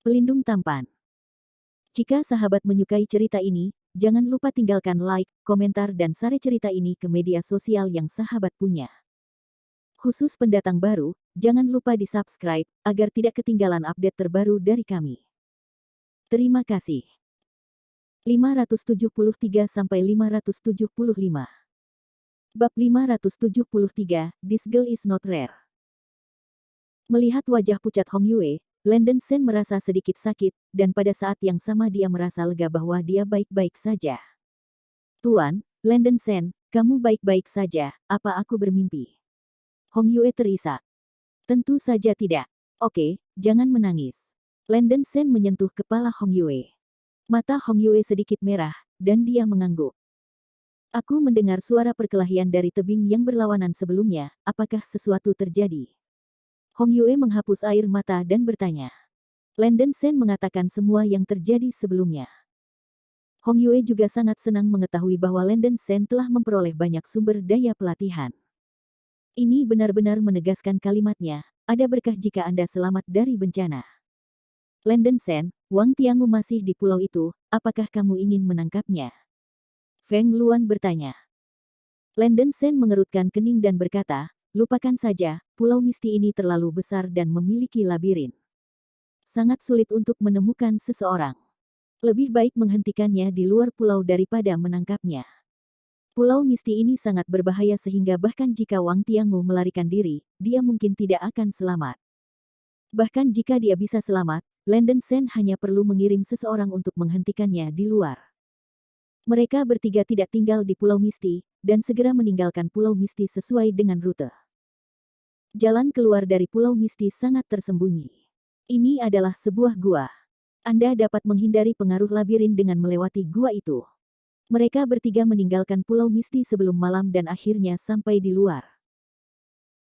Pelindung tampan. Jika sahabat menyukai cerita ini, jangan lupa tinggalkan like, komentar dan share cerita ini ke media sosial yang sahabat punya. Khusus pendatang baru, jangan lupa di-subscribe, agar tidak ketinggalan update terbaru dari kami. Terima kasih. 573-575 Bab 573, This girl is not rare. Melihat wajah pucat Hong Yue, Landon Sen merasa sedikit sakit, dan pada saat yang sama dia merasa lega bahwa dia baik-baik saja. Tuan, Landon Sen, kamu baik-baik saja, apa aku bermimpi? Hong Yue terisak. Tentu saja tidak. Oke, jangan menangis. Landon Sen menyentuh kepala Hong Yue. Mata Hong Yue sedikit merah, dan dia mengangguk. Aku mendengar suara perkelahian dari tebing yang berlawanan sebelumnya, apakah sesuatu terjadi? Hong Yue menghapus air mata dan bertanya. Landon Sen mengatakan semua yang terjadi sebelumnya. Hong Yue juga sangat senang mengetahui bahwa Landon Sen telah memperoleh banyak sumber daya pelatihan. Ini benar-benar menegaskan kalimatnya, ada berkah jika Anda selamat dari bencana. Landon Sen, Wang Tiangu masih di pulau itu, apakah kamu ingin menangkapnya? Feng Luan bertanya. Landon Sen mengerutkan kening dan berkata, lupakan saja, pulau misti ini terlalu besar dan memiliki labirin. Sangat sulit untuk menemukan seseorang. Lebih baik menghentikannya di luar pulau daripada menangkapnya. Pulau misti ini sangat berbahaya sehingga bahkan jika Wang Tiangu melarikan diri, dia mungkin tidak akan selamat. Bahkan jika dia bisa selamat, Landon Sen hanya perlu mengirim seseorang untuk menghentikannya di luar. Mereka bertiga tidak tinggal di Pulau Misti, dan segera meninggalkan Pulau Misti sesuai dengan rute. Jalan keluar dari Pulau Misti sangat tersembunyi. Ini adalah sebuah gua. Anda dapat menghindari pengaruh labirin dengan melewati gua itu. Mereka bertiga meninggalkan Pulau Misti sebelum malam dan akhirnya sampai di luar.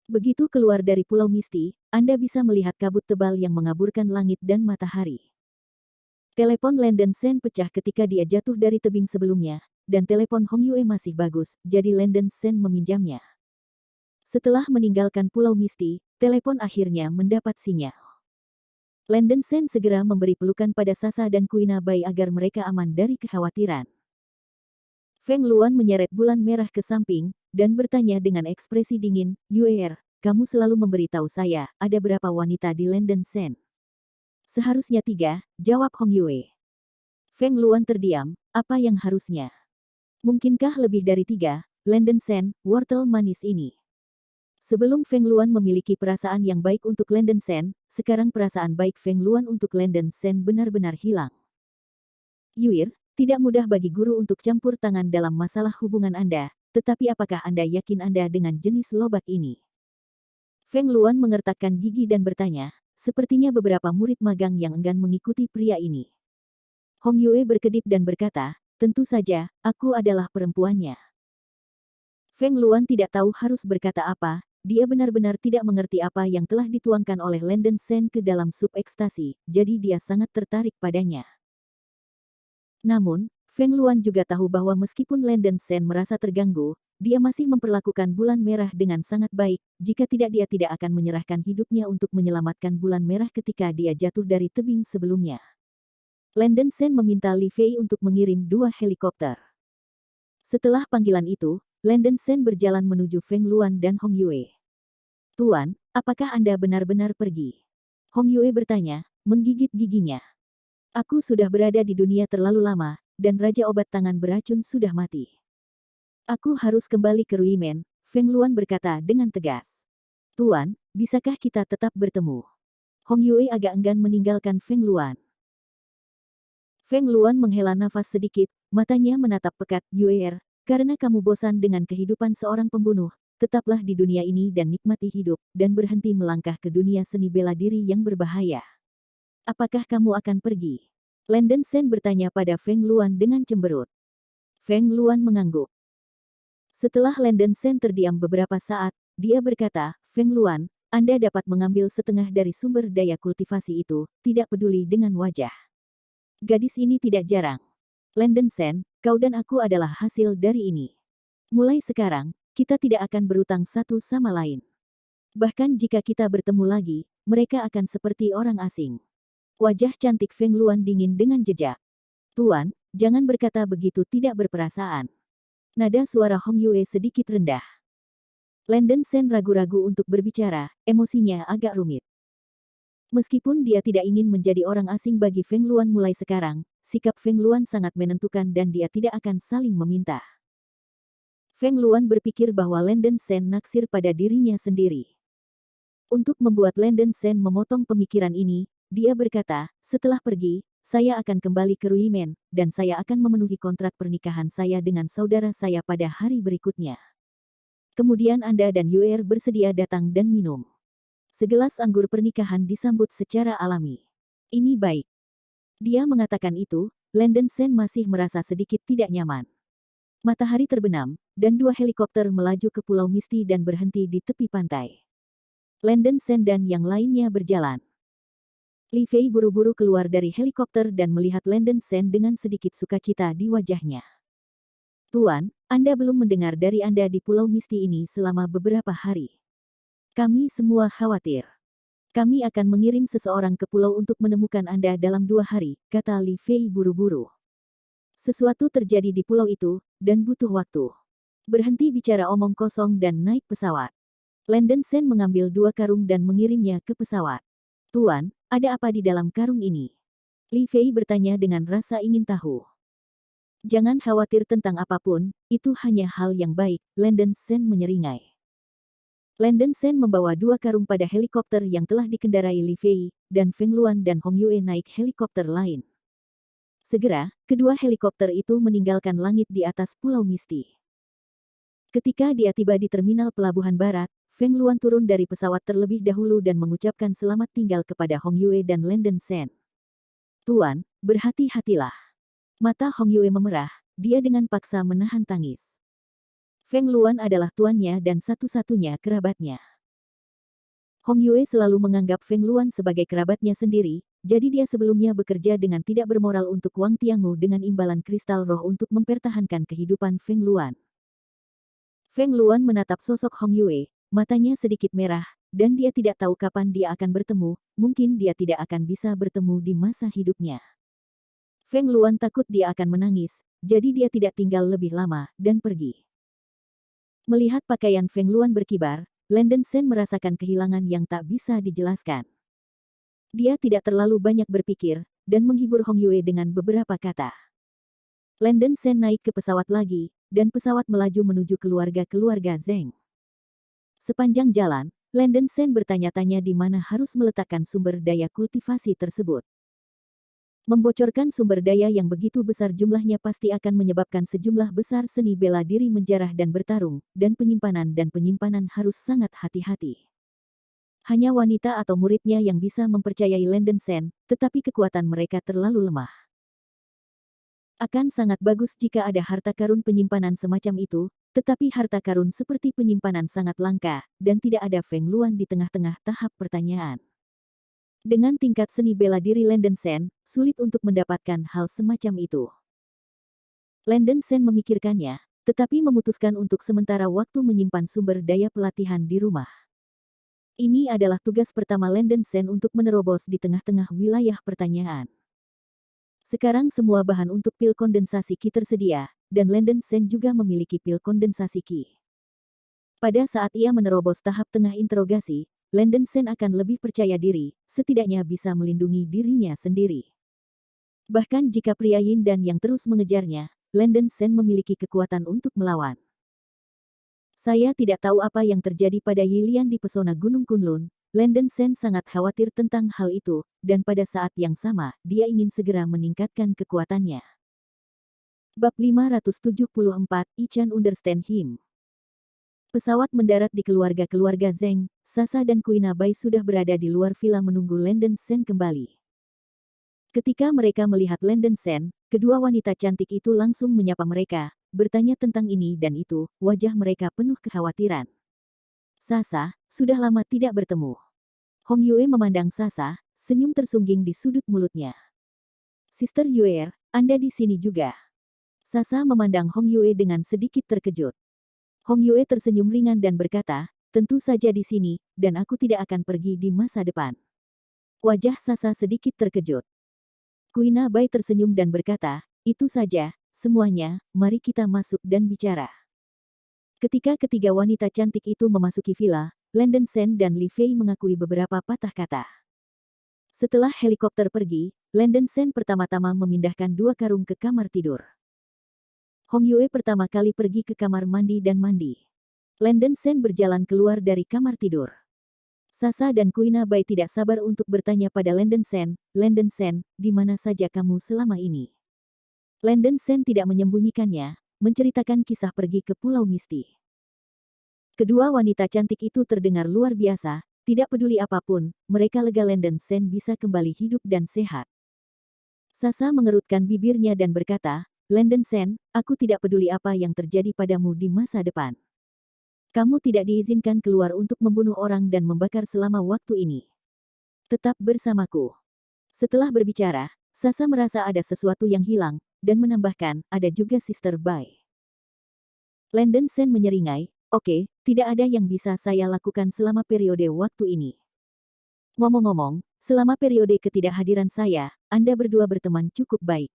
Begitu keluar dari Pulau Misti, Anda bisa melihat kabut tebal yang mengaburkan langit dan matahari. Telepon Landon Sen pecah ketika dia jatuh dari tebing sebelumnya, dan telepon Hong Yue masih bagus, jadi Landon Sen meminjamnya. Setelah meninggalkan Pulau Misti, telepon akhirnya mendapat sinyal. Landon Sen segera memberi pelukan pada Sasa dan Kuina Bai agar mereka aman dari kekhawatiran. Feng Luan menyeret bulan merah ke samping, dan bertanya dengan ekspresi dingin, Yue, kamu selalu memberitahu saya, ada berapa wanita di Landon Sen? Seharusnya 3, jawab Hong Yue. Feng Luan terdiam, apa yang harusnya? Mungkinkah lebih dari 3, Landon Sen, wortel manis ini? Sebelum Feng Luan memiliki perasaan yang baik untuk Landon Sen, sekarang perasaan baik Feng Luan untuk Landon Sen benar-benar hilang. Yue, tidak mudah bagi guru untuk campur tangan dalam masalah hubungan Anda, tetapi apakah Anda yakin Anda dengan jenis lobak ini? Feng Luan mengertakkan gigi dan bertanya, sepertinya beberapa murid magang yang enggan mengikuti pria ini. Hong Yue berkedip dan berkata, tentu saja, aku adalah perempuannya. Feng Luan tidak tahu harus berkata apa, dia benar-benar tidak mengerti apa yang telah dituangkan oleh Landon Sen ke dalam sup ekstasi, jadi dia sangat tertarik padanya. Namun, Feng Luan juga tahu bahwa meskipun Landon Sen merasa terganggu, dia masih memperlakukan bulan merah dengan sangat baik, jika tidak dia tidak akan menyerahkan hidupnya untuk menyelamatkan bulan merah ketika dia jatuh dari tebing sebelumnya. Landon Sen meminta Li Fei untuk mengirim 2 helikopter. Setelah panggilan itu, Landon Sen berjalan menuju Feng Luan dan Hong Yue. Tuan, apakah Anda benar-benar pergi? Hong Yue bertanya, menggigit giginya. Aku sudah berada di dunia terlalu lama, dan Raja Obat Tangan Beracun sudah mati. Aku harus kembali ke Ruimen, Feng Luan berkata dengan tegas. Tuan, bisakah kita tetap bertemu? Hong Yue agak enggan meninggalkan Feng Luan. Feng Luan menghela nafas sedikit, matanya menatap pekat, Yue, karena kamu bosan dengan kehidupan seorang pembunuh, tetaplah di dunia ini dan nikmati hidup, dan berhenti melangkah ke dunia seni bela diri yang berbahaya. Apakah kamu akan pergi? Landon Sen bertanya pada Feng Luan dengan cemberut. Feng Luan mengangguk. Setelah Landon Sen terdiam beberapa saat, dia berkata, Feng Luan, Anda dapat mengambil setengah dari sumber daya kultivasi itu, tidak peduli dengan wajah. Gadis ini tidak jarang. Landon Sen, kau dan aku adalah hasil dari ini. Mulai sekarang, kita tidak akan berutang satu sama lain. Bahkan jika kita bertemu lagi, mereka akan seperti orang asing. Wajah cantik Feng Luan dingin dengan jejak. Tuan, jangan berkata begitu tidak berperasaan. Nada suara Hong Yue sedikit rendah. Landon Shen ragu-ragu untuk berbicara, emosinya agak rumit. Meskipun dia tidak ingin menjadi orang asing bagi Feng Luan mulai sekarang, sikap Feng Luan sangat menentukan dan dia tidak akan saling meminta. Feng Luan berpikir bahwa Landon Shen naksir pada dirinya sendiri. Untuk membuat Landon Shen memotong pemikiran ini, dia berkata, setelah pergi, saya akan kembali ke Ruimen, dan saya akan memenuhi kontrak pernikahan saya dengan saudara saya pada hari berikutnya. Kemudian Anda dan Yuer bersedia datang dan minum. Segelas anggur pernikahan disambut secara alami. Ini baik. Dia mengatakan itu, Landon Shen masih merasa sedikit tidak nyaman. Matahari terbenam, dan dua helikopter melaju ke Pulau Misty dan berhenti di tepi pantai. Landon Shen dan yang lainnya berjalan. Li Fei buru-buru keluar dari helikopter dan melihat Landon Shen dengan sedikit sukacita di wajahnya. Tuan, Anda belum mendengar dari Anda di Pulau Misty ini selama beberapa hari. Kami semua khawatir. Kami akan mengirim seseorang ke pulau untuk menemukan Anda dalam 2 hari, kata Li Fei buru-buru. Sesuatu terjadi di pulau itu, dan butuh waktu. Berhenti bicara omong kosong dan naik pesawat. Landon Shen mengambil 2 karung dan mengirimnya ke pesawat. Tuan, ada apa di dalam karung ini? Li Fei bertanya dengan rasa ingin tahu. Jangan khawatir tentang apapun, itu hanya hal yang baik, Landon Shen menyeringai. Landon Shen membawa 2 karung pada helikopter yang telah dikendarai Li Fei, dan Feng Luan dan Hong Yue naik helikopter lain. Segera, kedua helikopter itu meninggalkan langit di atas Pulau Misty. Ketika dia tiba di terminal pelabuhan barat, Feng Luan turun dari pesawat terlebih dahulu dan mengucapkan selamat tinggal kepada Hong Yue dan Landon Shen. Tuan, berhati-hatilah. Mata Hong Yue memerah, dia dengan paksa menahan tangis. Feng Luan adalah tuannya dan satu-satunya kerabatnya. Hong Yue selalu menganggap Feng Luan sebagai kerabatnya sendiri, jadi dia sebelumnya bekerja dengan tidak bermoral untuk Wang Tiangu dengan imbalan kristal roh untuk mempertahankan kehidupan Feng Luan. Feng Luan menatap sosok Hong Yue, matanya sedikit merah, dan dia tidak tahu kapan dia akan bertemu, mungkin dia tidak akan bisa bertemu di masa hidupnya. Feng Luan takut dia akan menangis, jadi dia tidak tinggal lebih lama, dan pergi. Melihat pakaian Feng Luan berkibar, Landon Shen merasakan kehilangan yang tak bisa dijelaskan. Dia tidak terlalu banyak berpikir, dan menghibur Hong Yue dengan beberapa kata. Landon Shen naik ke pesawat lagi, dan pesawat melaju menuju keluarga-keluarga Zheng. Sepanjang jalan, Landon Shen bertanya-tanya di mana harus meletakkan sumber daya kultivasi tersebut. Membocorkan sumber daya yang begitu besar jumlahnya pasti akan menyebabkan sejumlah besar seni bela diri menjarah dan bertarung, dan penyimpanan harus sangat hati-hati. Hanya wanita atau muridnya yang bisa mempercayai Landon Shen, tetapi kekuatan mereka terlalu lemah. Akan sangat bagus jika ada harta karun penyimpanan semacam itu, tetapi harta karun seperti penyimpanan sangat langka, dan tidak ada Feng Luan di tengah-tengah tahap pertanyaan. Dengan tingkat seni bela diri Landon Shen, sulit untuk mendapatkan hal semacam itu. Landon Shen memikirkannya, tetapi memutuskan untuk sementara waktu menyimpan sumber daya pelatihan di rumah. Ini adalah tugas pertama Landon Shen untuk menerobos di tengah-tengah wilayah pertanyaan. Sekarang semua bahan untuk pil kondensasi Qi tersedia, dan Landon Shen juga memiliki pil kondensasi Qi. Pada saat ia menerobos tahap tengah interogasi, Landon Shen akan lebih percaya diri, setidaknya bisa melindungi dirinya sendiri. Bahkan jika pria Yin dan yang terus mengejarnya, Landon Shen memiliki kekuatan untuk melawan. Saya tidak tahu apa yang terjadi pada Yilian di pesona Gunung Kunlun. Landon Shen sangat khawatir tentang hal itu, dan pada saat yang sama, dia ingin segera meningkatkan kekuatannya. Bab 574, Ichan Understand Him. Pesawat mendarat di keluarga-keluarga Zheng, Sasa dan Kuina Bai sudah berada di luar villa menunggu Landon Shen kembali. Ketika mereka melihat Landon Shen, kedua wanita cantik itu langsung menyapa mereka, bertanya tentang ini dan itu, wajah mereka penuh kekhawatiran. Sasa, sudah lama tidak bertemu. Hong Yue memandang Sasa, senyum tersungging di sudut mulutnya. Sister Yue, Anda di sini juga. Sasa memandang Hong Yue dengan sedikit terkejut. Hong Yue tersenyum ringan dan berkata, tentu saja di sini, dan aku tidak akan pergi di masa depan. Wajah Sasa sedikit terkejut. Kuina Bai tersenyum dan berkata, itu saja, semuanya, mari kita masuk dan bicara. Ketika ketiga wanita cantik itu memasuki villa, Landon Sen dan Li Fei mengakui beberapa patah kata. Setelah helikopter pergi, Landon Sen pertama-tama memindahkan 2 karung ke kamar tidur. Hong Yue pertama kali pergi ke kamar mandi dan mandi. Landon Sen berjalan keluar dari kamar tidur. Sasa dan Kuina Bai tidak sabar untuk bertanya pada Landon Sen, di mana saja kamu selama ini? Landon Sen tidak menyembunyikannya, menceritakan kisah pergi ke Pulau Misti. Kedua wanita cantik itu terdengar luar biasa, tidak peduli apapun, mereka lega Landon Sen bisa kembali hidup dan sehat. Sasa mengerutkan bibirnya dan berkata, Landon Sen, aku tidak peduli apa yang terjadi padamu di masa depan. Kamu tidak diizinkan keluar untuk membunuh orang dan membakar selama waktu ini. Tetap bersamaku. Setelah berbicara, Sasa merasa ada sesuatu yang hilang, dan menambahkan, ada juga Sister Bai. Landon Sen menyeringai, oke, tidak ada yang bisa saya lakukan selama periode waktu ini. Ngomong-ngomong, selama periode ketidakhadiran saya, Anda berdua berteman cukup baik.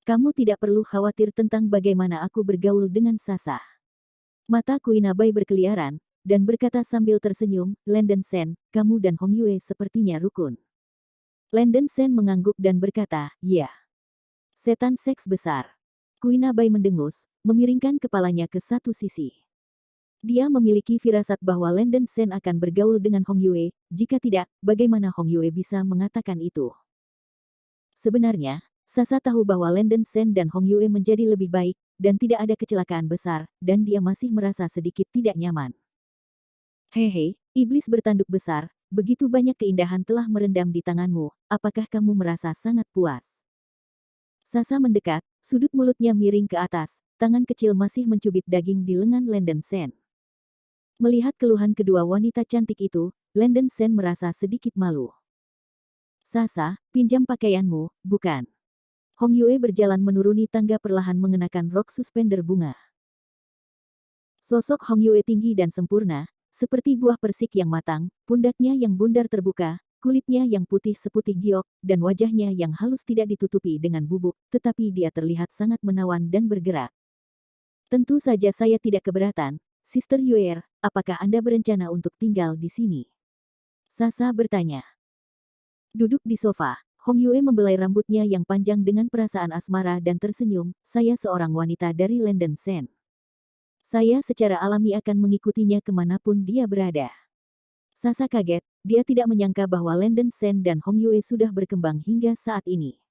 Kamu tidak perlu khawatir tentang bagaimana aku bergaul dengan Sasa. Mata Kuina Bai berkeliaran, dan berkata sambil tersenyum, Landon Sen, kamu dan Hong Yue sepertinya rukun. Landon Sen mengangguk dan berkata, ya. Setan seks besar. Kuina Bai mendengus, memiringkan kepalanya ke satu sisi. Dia memiliki firasat bahwa Landon Sen akan bergaul dengan Hong Yue, jika tidak, bagaimana Hong Yue bisa mengatakan itu? Sebenarnya, Sasa tahu bahwa Landon Sen dan Hong Yue menjadi lebih baik, dan tidak ada kecelakaan besar, dan dia masih merasa sedikit tidak nyaman. Hehe, iblis bertanduk besar, begitu banyak keindahan telah merendam di tanganmu, apakah kamu merasa sangat puas? Sasa mendekat, sudut mulutnya miring ke atas, tangan kecil masih mencubit daging di lengan Landon Sen. Melihat keluhan kedua wanita cantik itu, Landon Sen merasa sedikit malu. Sasa, pinjam pakaianmu, bukan? Hong Yue berjalan menuruni tangga perlahan mengenakan rok suspender bunga. Sosok Hong Yue tinggi dan sempurna, seperti buah persik yang matang, pundaknya yang bundar terbuka, kulitnya yang putih seputih giok, dan wajahnya yang halus tidak ditutupi dengan bubuk, tetapi dia terlihat sangat menawan dan bergerak. Tentu saja saya tidak keberatan, Sister Yue, apakah Anda berencana untuk tinggal di sini? Sasa bertanya. Duduk di sofa, Hong Yue membelai rambutnya yang panjang dengan perasaan asmara dan tersenyum, saya seorang wanita dari Landon Sen. Saya secara alami akan mengikutinya kemanapun dia berada. Sasa kaget, dia tidak menyangka bahwa Landon Sen dan Hong Yue sudah berkembang hingga saat ini.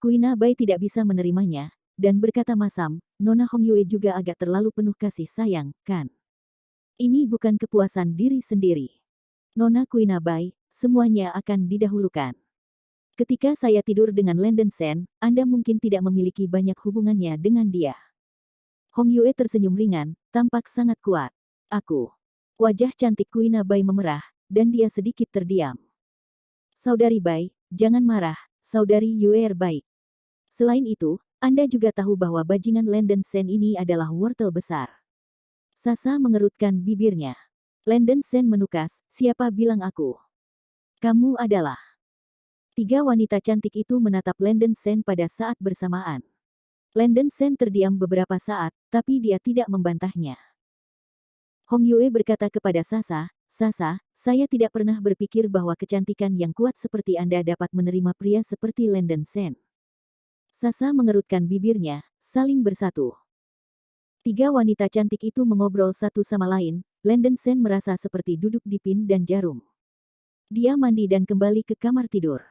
Kuina Bai tidak bisa menerimanya, dan berkata masam, Nona Hong Yue juga agak terlalu penuh kasih sayang, kan? Ini bukan kepuasan diri sendiri. Nona Kuina Bai, semuanya akan didahulukan. Ketika saya tidur dengan Landon Sen, Anda mungkin tidak memiliki banyak hubungannya dengan dia. Hong Yue tersenyum ringan, tampak sangat kuat. Aku. Wajah cantik Kuina Bai memerah, dan dia sedikit terdiam. Saudari Bai, jangan marah, Saudari Yue baik. Selain itu, Anda juga tahu bahwa bajingan Landon Sen ini adalah wortel besar. Sasa mengerutkan bibirnya. Landon Sen menukas, siapa bilang aku? Kamu adalah. Tiga wanita cantik itu menatap Landon Sen pada saat bersamaan. Landon Sen terdiam beberapa saat, tapi dia tidak membantahnya. Hong Yue berkata kepada Sasa, Sasa, saya tidak pernah berpikir bahwa kecantikan yang kuat seperti Anda dapat menerima pria seperti Landon Sen. Sasa mengerutkan bibirnya, saling bersatu. Tiga wanita cantik itu mengobrol satu sama lain, Landon Sen merasa seperti duduk di pin dan jarum. Dia mandi dan kembali ke kamar tidur.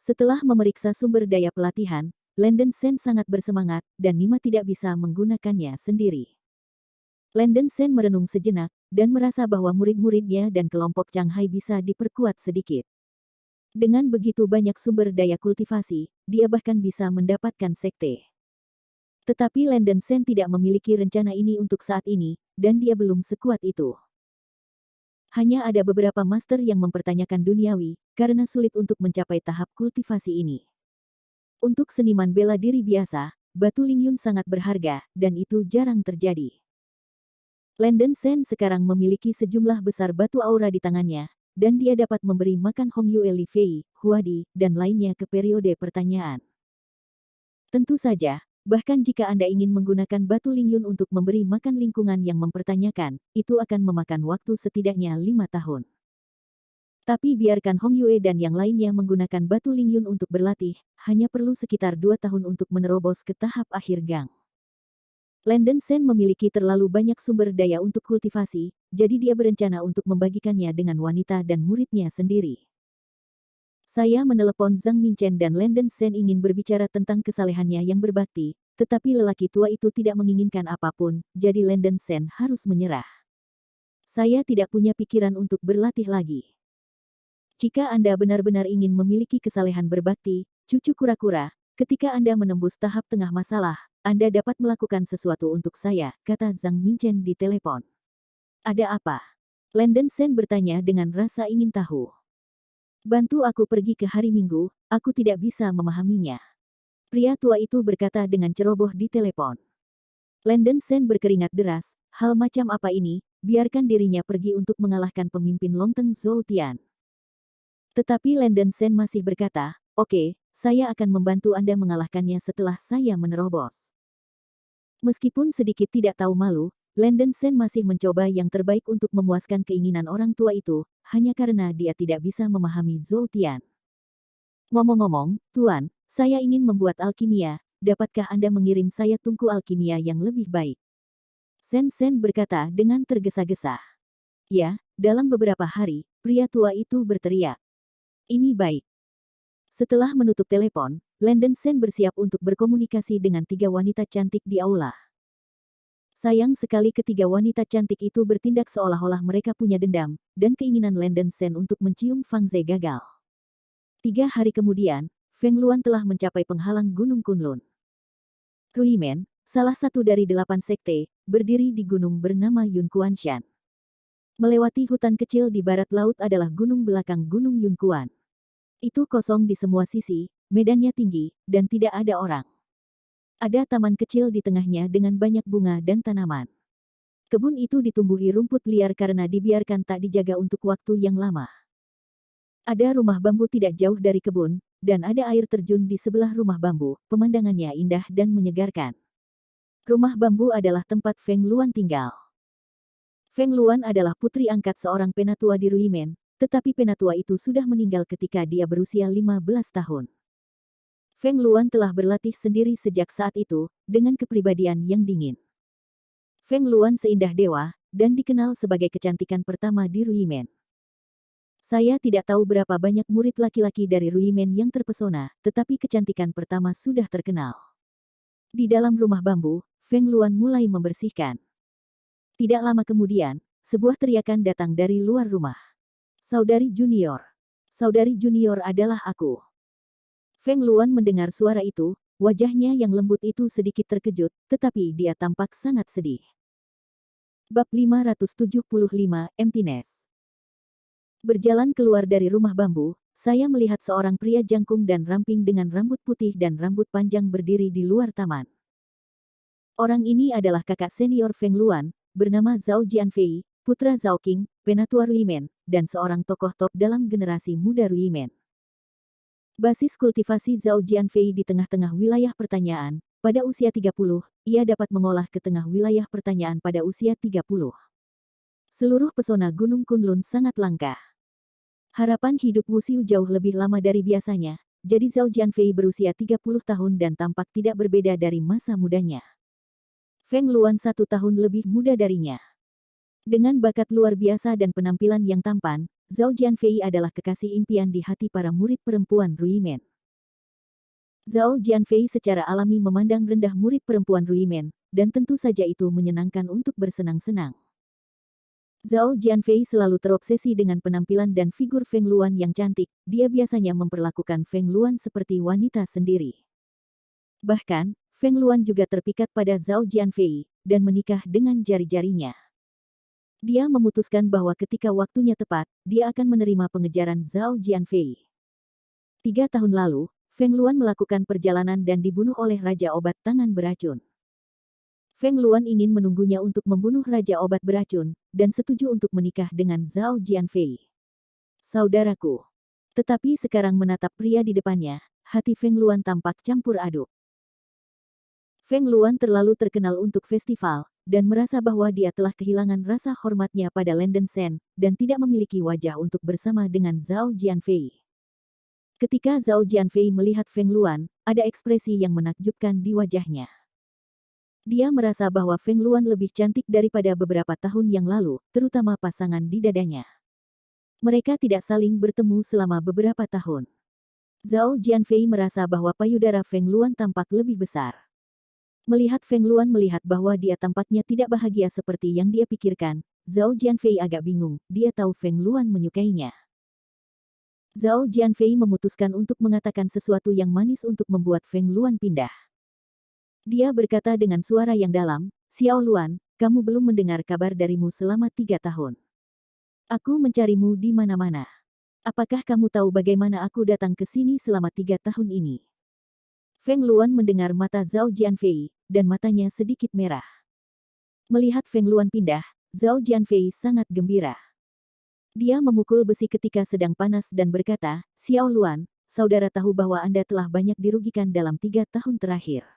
Setelah memeriksa sumber daya pelatihan, Landon Sen sangat bersemangat, dan Nima tidak bisa menggunakannya sendiri. Landon Sen merenung sejenak, dan merasa bahwa murid-muridnya dan kelompok Changhai bisa diperkuat sedikit. Dengan begitu banyak sumber daya kultivasi, dia bahkan bisa mendapatkan sekte. Tetapi Landon Sen tidak memiliki rencana ini untuk saat ini, dan dia belum sekuat itu. Hanya ada beberapa master yang mempertanyakan duniawi, karena sulit untuk mencapai tahap kultivasi ini. Untuk seniman bela diri biasa, batu lingyun sangat berharga, dan itu jarang terjadi. Landon Sen sekarang memiliki sejumlah besar batu aura di tangannya, dan dia dapat memberi makan Hong Yue, Li Fei, Huadi, dan lainnya ke periode pertanyaan. Tentu saja, bahkan jika Anda ingin menggunakan batu Lingyun untuk memberi makan lingkungan yang mempertanyakan, itu akan memakan waktu setidaknya 5 tahun. Tapi biarkan Hong Yue dan yang lainnya menggunakan batu Lingyun untuk berlatih, hanya perlu sekitar 2 tahun untuk menerobos ke tahap akhir gang. Landen Sen memiliki terlalu banyak sumber daya untuk kultivasi, jadi dia berencana untuk membagikannya dengan wanita dan muridnya sendiri. Saya menelepon Zhang Minchen dan Landen Sen ingin berbicara tentang kesalehannya yang berbakti, tetapi lelaki tua itu tidak menginginkan apapun, jadi Landen Sen harus menyerah. Saya tidak punya pikiran untuk berlatih lagi. Jika Anda benar-benar ingin memiliki kesalehan berbakti, cucu kura-kura, ketika Anda menembus tahap tengah masalah, Anda dapat melakukan sesuatu untuk saya, kata Zhang Minchen di telepon. Ada apa? Landen Sen bertanya dengan rasa ingin tahu. Bantu aku pergi ke hari Minggu, aku tidak bisa memahaminya. Pria tua itu berkata dengan ceroboh di telepon. Landen Sen berkeringat deras, hal macam apa ini, biarkan dirinya pergi untuk mengalahkan pemimpin Longteng Zhou Tian. Tetapi Landen Sen masih berkata, oke, saya akan membantu Anda mengalahkannya setelah saya menerobos. Meskipun sedikit tidak tahu malu, Landen Sen masih mencoba yang terbaik untuk memuaskan keinginan orang tua itu, hanya karena dia tidak bisa memahami Zhou Tian. Ngomong-ngomong, Tuan, saya ingin membuat alkimia, dapatkah Anda mengirim saya tungku alkimia yang lebih baik? Sen Sen berkata dengan tergesa-gesa. Ya, dalam beberapa hari, pria tua itu berteriak. Ini baik. Setelah menutup telepon, Landen Sen bersiap untuk berkomunikasi dengan 3 wanita cantik di aula. Sayang sekali ketiga wanita cantik itu bertindak seolah-olah mereka punya dendam, dan keinginan Landen Sen untuk mencium Fang Ze gagal. 3 hari kemudian, Feng Luan telah mencapai penghalang Gunung Kunlun. Ruimen, salah satu dari 8 sekte, berdiri di gunung bernama Yun Kuanshan. Melewati hutan kecil di barat laut adalah gunung belakang Gunung Yun Kuan. Itu kosong di semua sisi, medannya tinggi, dan tidak ada orang. Ada taman kecil di tengahnya dengan banyak bunga dan tanaman. Kebun itu ditumbuhi rumput liar karena dibiarkan tak dijaga untuk waktu yang lama. Ada rumah bambu tidak jauh dari kebun, dan ada air terjun di sebelah rumah bambu, pemandangannya indah dan menyegarkan. Rumah bambu adalah tempat Feng Luan tinggal. Feng Luan adalah putri angkat seorang penatua di Ruimen, tetapi penatua itu sudah meninggal ketika dia berusia 15 tahun. Feng Luan telah berlatih sendiri sejak saat itu, dengan kepribadian yang dingin. Feng Luan seindah dewa, dan dikenal sebagai kecantikan pertama di Ruimen. Saya tidak tahu berapa banyak murid laki-laki dari Ruimen yang terpesona, tetapi kecantikan pertama sudah terkenal. Di dalam rumah bambu, Feng Luan mulai membersihkan. Tidak lama kemudian, sebuah teriakan datang dari luar rumah. Saudari junior. Saudari junior adalah aku. Feng Luan mendengar suara itu, wajahnya yang lembut itu sedikit terkejut, tetapi dia tampak sangat sedih. Bab 575, Emptiness. Berjalan keluar dari rumah bambu, saya melihat seorang pria jangkung dan ramping dengan rambut putih dan rambut panjang berdiri di luar taman. Orang ini adalah kakak senior Feng Luan, bernama Zhao Jianfei, putra Zhao Qing, penatua Ruimen, dan seorang tokoh top dalam generasi muda Ruimen. Basis kultivasi Zhao Jianfei di tengah-tengah wilayah pertanyaan, pada usia 30, ia dapat mengolah ke tengah wilayah pertanyaan pada usia 30. Seluruh pesona Gunung Kunlun sangat langka. Harapan hidup Wuxiu jauh lebih lama dari biasanya, jadi Zhao Jianfei berusia 30 tahun dan tampak tidak berbeda dari masa mudanya. Feng Luan 1 tahun lebih muda darinya. Dengan bakat luar biasa dan penampilan yang tampan, Zhao Jianfei adalah kekasih impian di hati para murid perempuan Ruimen. Zhao Jianfei secara alami memandang rendah murid perempuan Ruimen, dan tentu saja itu menyenangkan untuk bersenang-senang. Zhao Jianfei selalu terobsesi dengan penampilan dan figur Feng Luan yang cantik, dia biasanya memperlakukan Feng Luan seperti wanita sendiri. Bahkan, Feng Luan juga terpikat pada Zhao Jianfei, dan menikah dengan jari-jarinya. Dia memutuskan bahwa ketika waktunya tepat, dia akan menerima pengejaran Zhao Jianfei. 3 tahun lalu, Feng Luan melakukan perjalanan dan dibunuh oleh Raja Obat Tangan Beracun. Feng Luan ingin menunggunya untuk membunuh Raja Obat Beracun, dan setuju untuk menikah dengan Zhao Jianfei. saudaraku. Tetapi sekarang menatap pria di depannya, hati Feng Luan tampak campur aduk. Feng Luan terlalu terkenal untuk festival, dan merasa bahwa dia telah kehilangan rasa hormatnya pada Landen Shen, dan tidak memiliki wajah untuk bersama dengan Zhao Jianfei. Ketika Zhao Jianfei melihat Feng Luan, ada ekspresi yang menakjubkan di wajahnya. Dia merasa bahwa Feng Luan lebih cantik daripada beberapa tahun yang lalu, terutama pasangan di dadanya. Mereka tidak saling bertemu selama beberapa tahun. Zhao Jianfei merasa bahwa payudara Feng Luan tampak lebih besar. Melihat Feng Luan melihat bahwa dia tampaknya tidak bahagia seperti yang dia pikirkan, Zhao Jianfei agak bingung, dia tahu Feng Luan menyukainya. Zhao Jianfei memutuskan untuk mengatakan sesuatu yang manis untuk membuat Feng Luan pindah. Dia berkata dengan suara yang dalam, "Xiao Luan, kamu belum mendengar kabar darimu selama 3 tahun. Aku mencarimu di mana-mana. Apakah kamu tahu bagaimana aku datang ke sini selama 3 tahun ini?" Feng Luan mendengar mata Zhao Jianfei, dan matanya sedikit merah. Melihat Feng Luan pindah, Zhao Jianfei sangat gembira. Dia memukul besi ketika sedang panas dan berkata, "Xiao Luan, saudara tahu bahwa Anda telah banyak dirugikan dalam 3 tahun terakhir.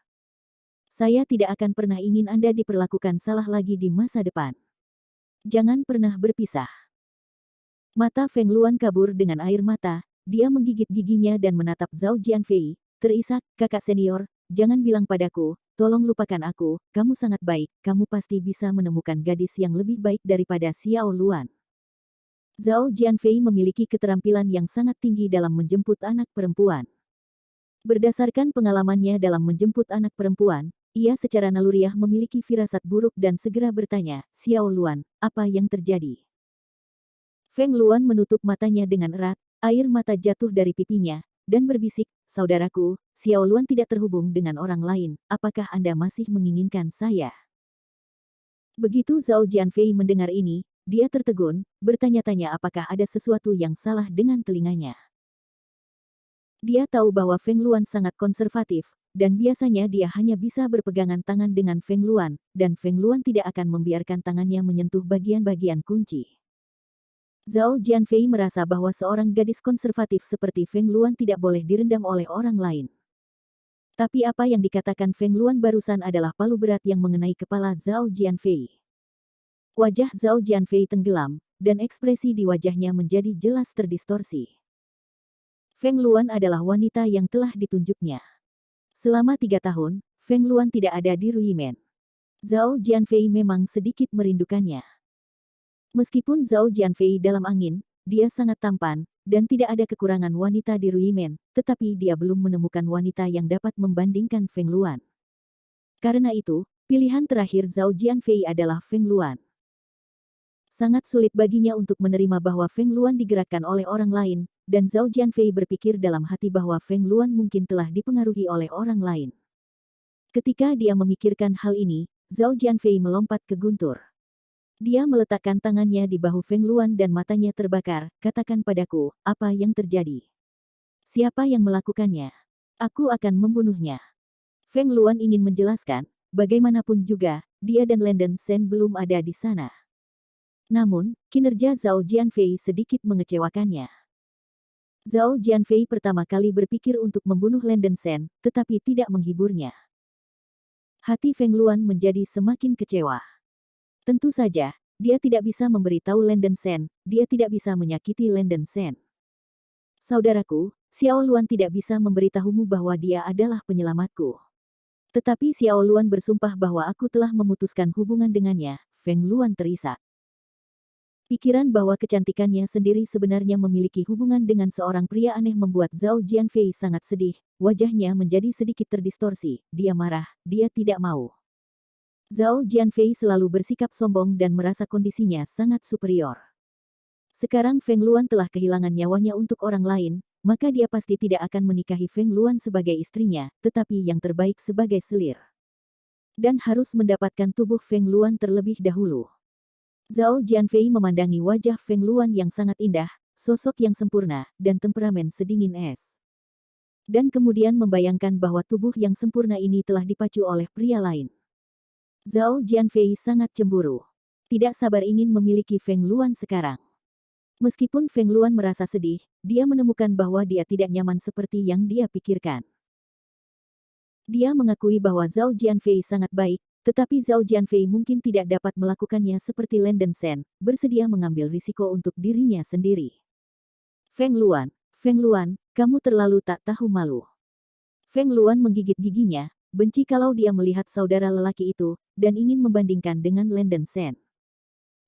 Saya tidak akan pernah ingin Anda diperlakukan salah lagi di masa depan. Jangan pernah berpisah." Mata Feng Luan kabur dengan air mata, dia menggigit giginya dan menatap Zhao Jianfei, terisak, "Kakak senior, jangan bilang padaku, tolong lupakan aku, kamu sangat baik, kamu pasti bisa menemukan gadis yang lebih baik daripada Xiao Luan." Zhao Jianfei memiliki keterampilan yang sangat tinggi dalam menjemput anak perempuan. Berdasarkan pengalamannya dalam menjemput anak perempuan, ia secara naluriah memiliki firasat buruk dan segera bertanya, "Xiao Luan, apa yang terjadi?" Feng Luan menutup matanya dengan erat, air mata jatuh dari pipinya, dan berbisik, "Saudaraku, Xiao Luan tidak terhubung dengan orang lain, apakah Anda masih menginginkan saya?" Begitu Zhao Jianfei mendengar ini, dia tertegun, bertanya-tanya apakah ada sesuatu yang salah dengan telinganya. Dia tahu bahwa Feng Luan sangat konservatif, dan biasanya dia hanya bisa berpegangan tangan dengan Feng Luan, dan Feng Luan tidak akan membiarkan tangannya menyentuh bagian-bagian kunci. Zhao Jianfei merasa bahwa seorang gadis konservatif seperti Feng Luan tidak boleh direndam oleh orang lain. Tapi apa yang dikatakan Feng Luan barusan adalah palu berat yang mengenai kepala Zhao Jianfei. Wajah Zhao Jianfei tenggelam, dan ekspresi di wajahnya menjadi jelas terdistorsi. Feng Luan adalah wanita yang telah ditunjuknya. Selama 3 tahun, Feng Luan tidak ada di Ruyimen. Zhao Jianfei memang sedikit merindukannya. Meskipun Zhao Jianfei dalam angin, dia sangat tampan, dan tidak ada kekurangan wanita di Ruyimen, tetapi dia belum menemukan wanita yang dapat membandingkan Feng Luan. Karena itu, pilihan terakhir Zhao Jianfei adalah Feng Luan. Sangat sulit baginya untuk menerima bahwa Feng Luan digerakkan oleh orang lain, dan Zhao Jianfei berpikir dalam hati bahwa Feng Luan mungkin telah dipengaruhi oleh orang lain. Ketika dia memikirkan hal ini, Zhao Jianfei melompat ke guntur. Dia meletakkan tangannya di bahu Feng Luan dan matanya terbakar, "Katakan padaku, apa yang terjadi? Siapa yang melakukannya? Aku akan membunuhnya." Feng Luan ingin menjelaskan, bagaimanapun juga, dia dan Landen Shen belum ada di sana. Namun, kinerja Zhao Jianfei sedikit mengecewakannya. Zhao Jianfei pertama kali berpikir untuk membunuh Landen Shen, tetapi tidak menghiburnya. Hati Feng Luan menjadi semakin kecewa. Tentu saja, dia tidak bisa memberitahu Landen Shen, dia tidak bisa menyakiti Landen Shen. "Saudaraku, Xiao Luan tidak bisa memberitahumu bahwa dia adalah penyelamatku. Tetapi Xiao Luan bersumpah bahwa aku telah memutuskan hubungan dengannya." Feng Luan terisak. Pikiran bahwa kecantikannya sendiri sebenarnya memiliki hubungan dengan seorang pria aneh membuat Zhao Jianfei sangat sedih, wajahnya menjadi sedikit terdistorsi, dia marah, dia tidak mau. Zhao Jianfei selalu bersikap sombong dan merasa kondisinya sangat superior. Sekarang Feng Luan telah kehilangan nyawanya untuk orang lain, maka dia pasti tidak akan menikahi Feng Luan sebagai istrinya, tetapi yang terbaik sebagai selir. Dan harus mendapatkan tubuh Feng Luan terlebih dahulu. Zhao Jianfei memandangi wajah Feng Luan yang sangat indah, sosok yang sempurna, dan temperamen sedingin es. Dan kemudian membayangkan bahwa tubuh yang sempurna ini telah dipacu oleh pria lain. Zhao Jianfei sangat cemburu. Tidak sabar ingin memiliki Feng Luan sekarang. Meskipun Feng Luan merasa sedih, dia menemukan bahwa dia tidak nyaman seperti yang dia pikirkan. Dia mengakui bahwa Zhao Jianfei sangat baik, tetapi Zhao Jianfei mungkin tidak dapat melakukannya seperti Landen Shen, bersedia mengambil risiko untuk dirinya sendiri. Feng Luan, kamu terlalu tak tahu malu. Feng Luan menggigit giginya, benci kalau dia melihat saudara lelaki itu, dan ingin membandingkan dengan Landen Shen.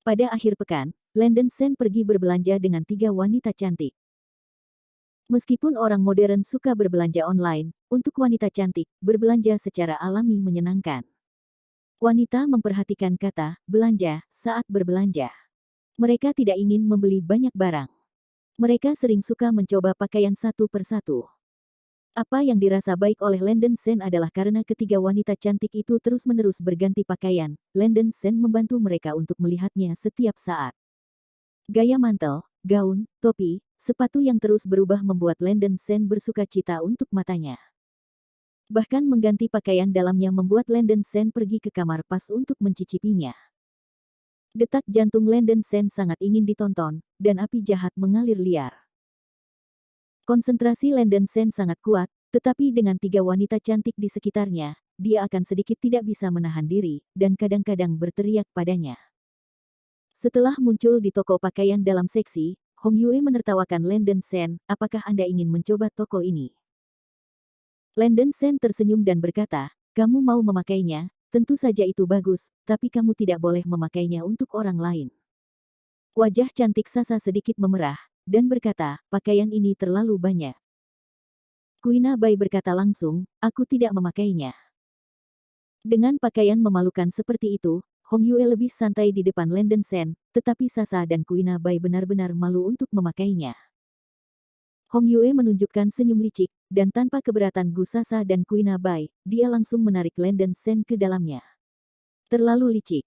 Pada akhir pekan, Landen Shen pergi berbelanja dengan 3 wanita cantik. Meskipun orang modern suka berbelanja online, untuk wanita cantik, berbelanja secara alami menyenangkan. Wanita memperhatikan kata belanja saat berbelanja. Mereka tidak ingin membeli banyak barang. Mereka sering suka mencoba pakaian satu persatu. Apa yang dirasa baik oleh Landen Shen adalah karena ketiga wanita cantik itu terus-menerus berganti pakaian, Landen Shen membantu mereka untuk melihatnya setiap saat. Gaya mantel, gaun, topi, sepatu yang terus berubah membuat Landen Shen bersuka cita untuk matanya. Bahkan mengganti pakaian dalamnya membuat Landen Shen pergi ke kamar pas untuk mencicipinya. Detak jantung Landen Shen sangat ingin ditonton, dan api jahat mengalir liar. Konsentrasi Landen Shen sangat kuat, tetapi dengan 3 wanita cantik di sekitarnya, dia akan sedikit tidak bisa menahan diri, dan kadang-kadang berteriak padanya. Setelah muncul di toko pakaian dalam seksi, Hong Yue menertawakan Landen Shen, apakah Anda ingin mencoba toko ini? Landen Shen tersenyum dan berkata, kamu mau memakainya, tentu saja itu bagus, tapi kamu tidak boleh memakainya untuk orang lain. Wajah cantik Sasa sedikit memerah, dan berkata, pakaian ini terlalu banyak. Kuina Bai berkata langsung, aku tidak memakainya. Dengan pakaian memalukan seperti itu, Hong Yue lebih santai di depan Landen Shen, tetapi Sasa dan Kuina Bai benar-benar malu untuk memakainya. Hong Yue menunjukkan senyum licik, dan tanpa keberatan Gu Sasa dan Kuina Bai, dia langsung menarik Landen Shen ke dalamnya. Terlalu licik.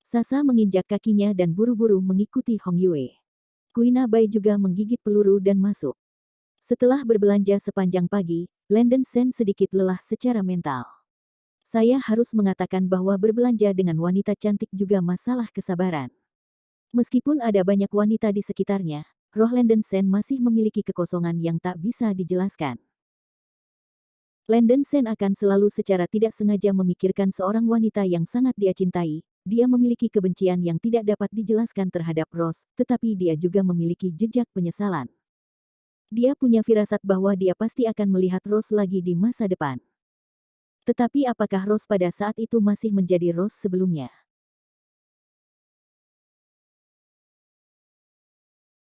Sasa menginjak kakinya dan buru-buru mengikuti Hong Yue. Kuina Bai juga menggigit peluru dan masuk. Setelah berbelanja sepanjang pagi, Landen Shen sedikit lelah secara mental. Saya harus mengatakan bahwa berbelanja dengan wanita cantik juga masalah kesabaran. Meskipun ada banyak wanita di sekitarnya, roh Landen Shen masih memiliki kekosongan yang tak bisa dijelaskan. Landen Shen akan selalu secara tidak sengaja memikirkan seorang wanita yang sangat dia cintai. Dia memiliki kebencian yang tidak dapat dijelaskan terhadap Rose, tetapi dia juga memiliki jejak penyesalan. Dia punya firasat bahwa dia pasti akan melihat Rose lagi di masa depan. Tetapi apakah Rose pada saat itu masih menjadi Rose sebelumnya?